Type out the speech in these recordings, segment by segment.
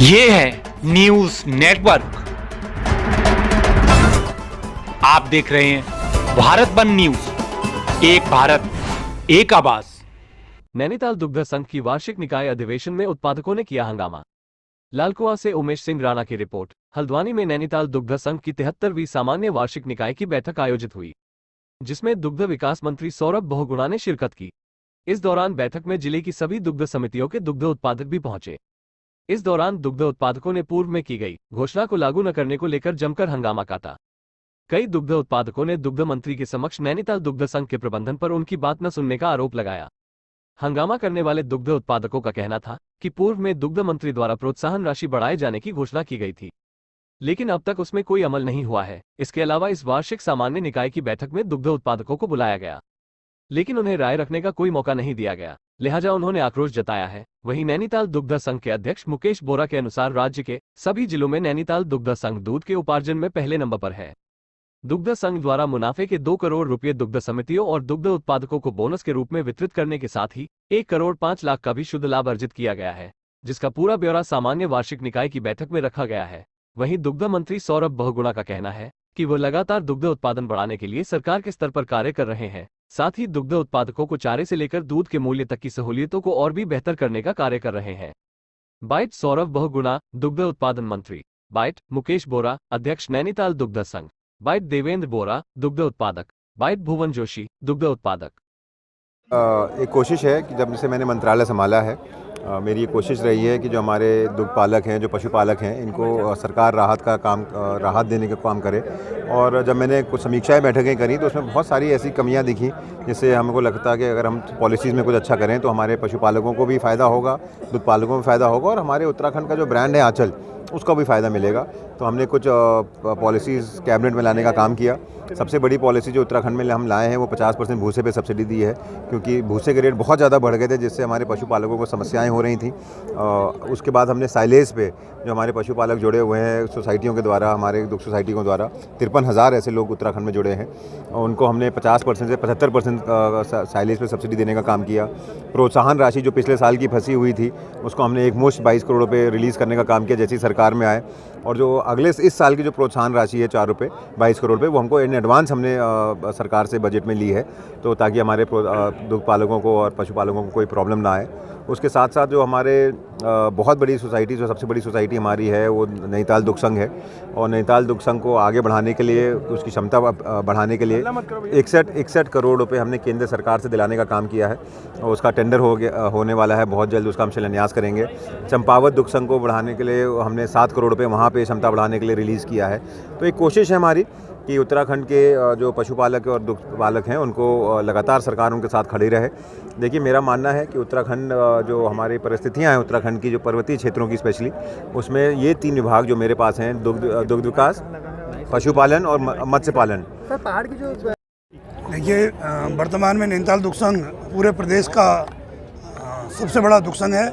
ये है news network. आप देख रहे हैं भारत बंद न्यूज, एक भारत एक आवाज। नैनीताल दुग्ध संघ की वार्षिक निकाय अधिवेशन में उत्पादकों ने किया हंगामा। लालकुआं से उमेश सिंह राणा की रिपोर्ट। हल्द्वानी में नैनीताल दुग्ध संघ की 73वीं सामान्य वार्षिक निकाय की बैठक आयोजित हुई, जिसमें दुग्ध विकास मंत्री सौरभ बहुगुणा ने शिरकत की। इस दौरान बैठक में जिले की सभी दुग्ध समितियों के दुग्ध उत्पादक भी पहुंचे। इस दौरान दुग्ध उत्पादकों ने पूर्व में की गई घोषणा को लागू न करने को लेकर जमकर हंगामा काटा। कई दुग्ध उत्पादकों ने दुग्ध मंत्री के समक्ष नैनीताल दुग्ध संघ के प्रबंधन पर उनकी बात न सुनने का आरोप लगाया। हंगामा करने वाले दुग्ध उत्पादकों का कहना था कि पूर्व में दुग्ध मंत्री द्वारा प्रोत्साहन राशि बढ़ाए जाने की घोषणा की गई थी, लेकिन अब तक उसमें कोई अमल नहीं हुआ है। इसके अलावा इस वार्षिक सामान्य निकाय की बैठक में दुग्ध उत्पादकों को बुलाया गया, लेकिन उन्हें राय रखने का कोई मौका नहीं दिया गया, लिहाजा उन्होंने आक्रोश जताया है। वहीं नैनीताल दुग्ध संघ के अध्यक्ष मुकेश बोरा के अनुसार राज्य के सभी जिलों में नैनीताल दुग्ध संघ दूध के उपार्जन में पहले नंबर पर है। दुग्ध संघ द्वारा मुनाफे के 2 करोड़ रुपए दुग्ध समितियों और दुग्ध उत्पादकों को बोनस के रूप में वितरित करने के साथ ही 1 करोड़ 5 लाख का भी शुद्ध लाभ अर्जित किया गया है, जिसका पूरा ब्यौरा सामान्य वार्षिक निकाय की बैठक में रखा गया है। वहीं दुग्ध मंत्री सौरभ बहुगुणा का कहना है कि वो लगातार दुग्ध उत्पादन बढ़ाने के लिए सरकार के स्तर पर कार्य कर रहे हैं, साथ ही दुग्ध उत्पादकों को चारे से लेकर दूध के मूल्य तक की सहूलियतों को और भी बेहतर करने का कार्य कर रहे हैं। बाइट सौरभ बहुगुणा, दुग्ध उत्पादन मंत्री। बाइट मुकेश बोरा, अध्यक्ष नैनीताल दुग्ध संघ। बाइट देवेंद्र बोरा, दुग्ध उत्पादक। बाइट भुवन जोशी, दुग्ध उत्पादक। एक कोशिश है कि जब से मैंने मंत्रालय संभाला है, मेरी ये कोशिश रही है कि जो हमारे दुग्ध पालक हैं, जो पशुपालक हैं, इनको सरकार राहत देने का काम करे। और जब मैंने कुछ समीक्षाएं बैठकें करी तो उसमें बहुत सारी ऐसी कमियां दिखी जिससे हमको लगता है कि अगर हम पॉलिसीज़ में कुछ अच्छा करें तो हमारे पशुपालकों को भी फ़ायदा होगा, दूध पालकों को भी फ़ायदा होगा और हमारे उत्तराखंड का जो ब्रांड है आंचल, उसका भी फ़ायदा मिलेगा। तो हमने कुछ पॉलिसीज़ कैबिनेट में लाने का काम किया। सबसे बड़ी पॉलिसी जो उत्तराखंड में हम लाए हैं वो 50% भूसे पे सब्सिडी दी है, क्योंकि भूसे के रेट बहुत ज़्यादा बढ़ गए थे जिससे हमारे पशुपालकों को समस्याएं हो रही थी। उसके बाद हमने साइलेज पे जो हमारे पशुपालक जुड़े हुए हैं सोसाइटियों के द्वारा, हमारे दुग्ध सोसाइटियों के द्वारा 53,000 ऐसे लोग उत्तराखंड में जुड़े हैं, उनको हमने 50% से 75% साइलेज पे सब्सिडी देने का काम किया। प्रोत्साहन राशि जो पिछले साल की फंसी हुई थी उसको हमने एक मुश्त 22 करोड़ रुपये रिलीज़ करने का काम किया जैसी सरकार में आए। और जो अगले इस साल की जो प्रोत्साहन राशि है 4 रुपये 22 करोड़ रुपये, वो हमको इन एडवांस हमने सरकार से बजट में ली है, तो ताकि हमारे दुग्ध पालकों को और पशुपालकों को कोई प्रॉब्लम ना आए। उसके साथ साथ जो हमारे बहुत बड़ी सोसाइटी, जो सबसे बड़ी सोसाइटी हमारी है वो नैनीताल दुग्ध संघ है, और नैनीताल दुग्ध संघ को आगे बढ़ाने के लिए, उसकी क्षमता बढ़ाने के लिए 61 करोड़ रुपए हमने केंद्र सरकार से दिलाने का काम किया है और उसका टेंडर होने वाला है। बहुत जल्द उसका हम शिलान्यास करेंगे। चंपावत दुग्ध संघ को बढ़ाने के लिए हमने 7 करोड़ रुपये वहाँ पे क्षमता बढ़ाने के लिए रिलीज़ किया है। तो एक कोशिश है हमारी कि उत्तराखंड के जो पशुपालक और दुग्ध पालक हैं उनको लगातार सरकार उनके साथ खड़ी रहे। देखिए, मेरा मानना है कि उत्तराखंड जो हमारी परिस्थितियां हैं उत्तराखंड की, जो पर्वतीय क्षेत्रों की स्पेशली, उसमें ये 3 विभाग जो मेरे पास हैं, दुग्ध विकास, पशुपालन और मत्स्य पालन। सर, पहाड़ की जो देखिए, वर्तमान में नैनीताल दुग्ध संघ पूरे प्रदेश का सबसे बड़ा दुग्ध संघ है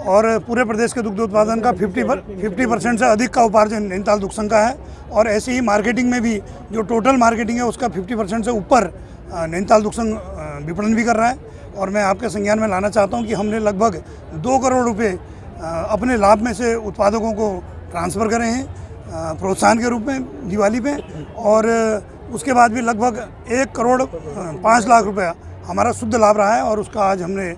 और पूरे प्रदेश के दुग्ध उत्पादन का 50% से अधिक का उपार्जन नैनीताल दुग्ध संघ का है। और ऐसे ही मार्केटिंग में भी जो टोटल मार्केटिंग है उसका 50% से ऊपर नैनीताल दुग्ध संघ विपणन भी कर रहा है। और मैं आपके संज्ञान में लाना चाहता हूं कि हमने लगभग 2 करोड़ रुपए अपने लाभ में से उत्पादकों को ट्रांसफ़र करे हैं प्रोत्साहन के रूप में दिवाली पे, और उसके बाद भी लगभग 1 करोड़ 5 लाख रुपया हमारा शुद्ध लाभ रहा है और उसका आज हमने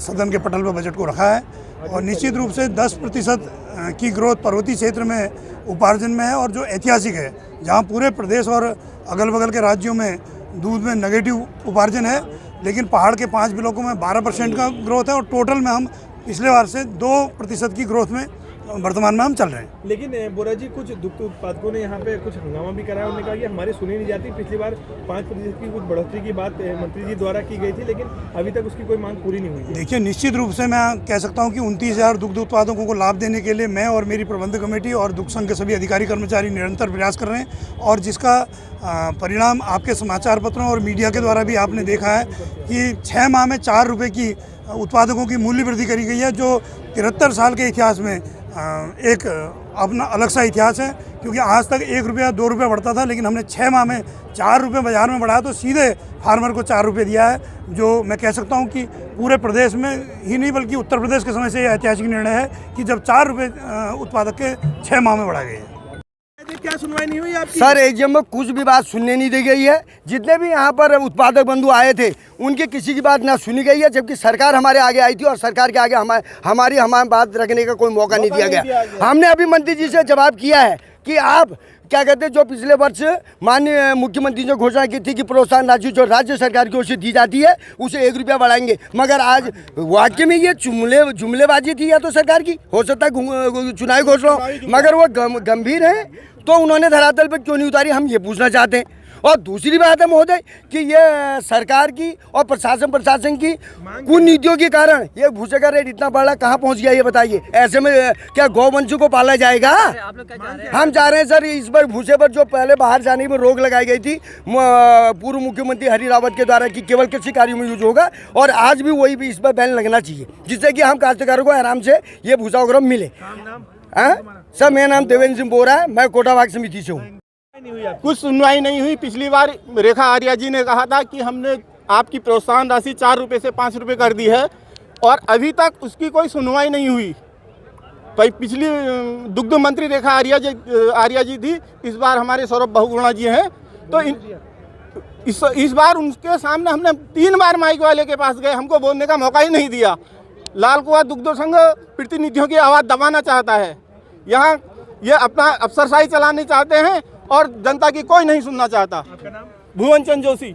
सदन के पटल पर बजट को रखा है। और निश्चित रूप से 10% की ग्रोथ पर्वतीय क्षेत्र में उपार्जन में है, और जो ऐतिहासिक है, जहां पूरे प्रदेश और अगल बगल के राज्यों में दूध में नेगेटिव उपार्जन है, लेकिन पहाड़ के 5 ब्लॉकों में 12% का ग्रोथ है और टोटल में हम पिछले बार से 2% की ग्रोथ में वर्तमान में हम चल रहे हैं। लेकिन बोरा जी, कुछ दुग्ध उत्पादकों ने यहाँ पे कुछ हंगामा भी कराया। उन्होंने कहा कि हमारी सुनी नहीं जाती। पिछली बार 5% की कुछ बढ़ोतरी की बात मंत्री जी द्वारा की गई थी, लेकिन अभी तक उसकी कोई मांग पूरी नहीं हुई। देखिए, निश्चित रूप से मैं कह सकता हूँ कि 29,000 दुग्ध उत्पादकों को लाभ देने के लिए मैं और मेरी प्रबंधक कमेटी और दुग्ध संघ के सभी अधिकारी कर्मचारी निरंतर प्रयास कर रहे हैं, और जिसका परिणाम आपके समाचार पत्रों और मीडिया के द्वारा भी आपने देखा है कि 6 माह में 4 रुपये की उत्पादकों की मूल्य वृद्धि करी गई है, जो 73 साल के इतिहास में एक अपना अलग सा इतिहास है, क्योंकि आज तक 1 रुपया 2 रुपये बढ़ता था, लेकिन हमने 6 माह में 4 रुपये बाज़ार में बढ़ाया, तो सीधे फार्मर को 4 रुपये दिया है, जो मैं कह सकता हूँ कि पूरे प्रदेश में ही नहीं बल्कि उत्तर प्रदेश के समय से यह ऐतिहासिक निर्णय है कि जब 4 रुपये उत्पादक के 6 माह में बढ़ाए गए हैं। क्या सुनवाई नहीं हुई आपकी? सर एजीएम में कुछ भी बात सुनने नहीं दी गई है। जितने भी यहाँ पर उत्पादक बंधु आए थे उनकी किसी की बात ना सुनी गई है, जबकि सरकार हमारे आगे आई थी और सरकार के आगे हमारी बात रखने का कोई मौका नहीं दिया गया। हमने अभी मंत्री जी से जवाब किया है कि आप क्या कहते हैं, जो पिछले वर्ष माननीय मुख्यमंत्री ने घोषणा की थी कि प्रोत्साहन राशि जो राज्य सरकार की ओर से दी जाती है उसे 1 रुपया बढ़ाएंगे, मगर आज वाकई में ये जुमलेबाजी थी या तो सरकार की, हो सकता है चुनावी घोषणा, मगर वो गंभीर है तो उन्होंने धरातल पर क्यों नहीं उतारी, हम ये पूछना चाहते हैं। और दूसरी बात है महोदय कि ये सरकार की और प्रशासन की कुनीतियों के कारण ये भूसे का रेट इतना बढ़ा कहाँ पहुंच गया, ये बताइए। ऐसे में क्या गौवंशों को पाला जाएगा? हम चाह रहे हैं सर इस बार भूसे पर जो पहले बाहर जाने में रोक लगाई गई थी पूर्व मुख्यमंत्री हरि रावत के द्वारा कि केवल कृषि कार्यों में यूज होगा, और आज भी वही भी इस पर बैन लगना चाहिए, जिससे कि हम काश्तकारों को आराम से ये भूसा वगैरह मिले। सर मेरा नाम देवेंद्र सिंह बोरा है, मैं कोटाबाग समिति से हूँ। कुछ सुनवाई नहीं हुई। पिछली बार रेखा आर्या जी ने कहा था कि हमने आपकी प्रोत्साहन राशि 4 रुपये से 5 रुपये कर दी है, और अभी तक उसकी कोई सुनवाई नहीं हुई। भाई पिछली दुग्ध मंत्री रेखा आर्या जी थी, इस बार हमारे सौरभ बहुगुणा जी हैं, तो इस बार उनके सामने हमने 3 बार माइक वाले के पास गए, हमको बोलने का मौका ही नहीं दिया। लाल कुआं दुग्ध संघ प्रतिनिधियों की आवाज़ दबाना चाहता है, यहाँ ये अपना अफसरशाही चलानी चाहते हैं और जनता की कोई नहीं सुनना चाहता। भुवन चंद जोशी।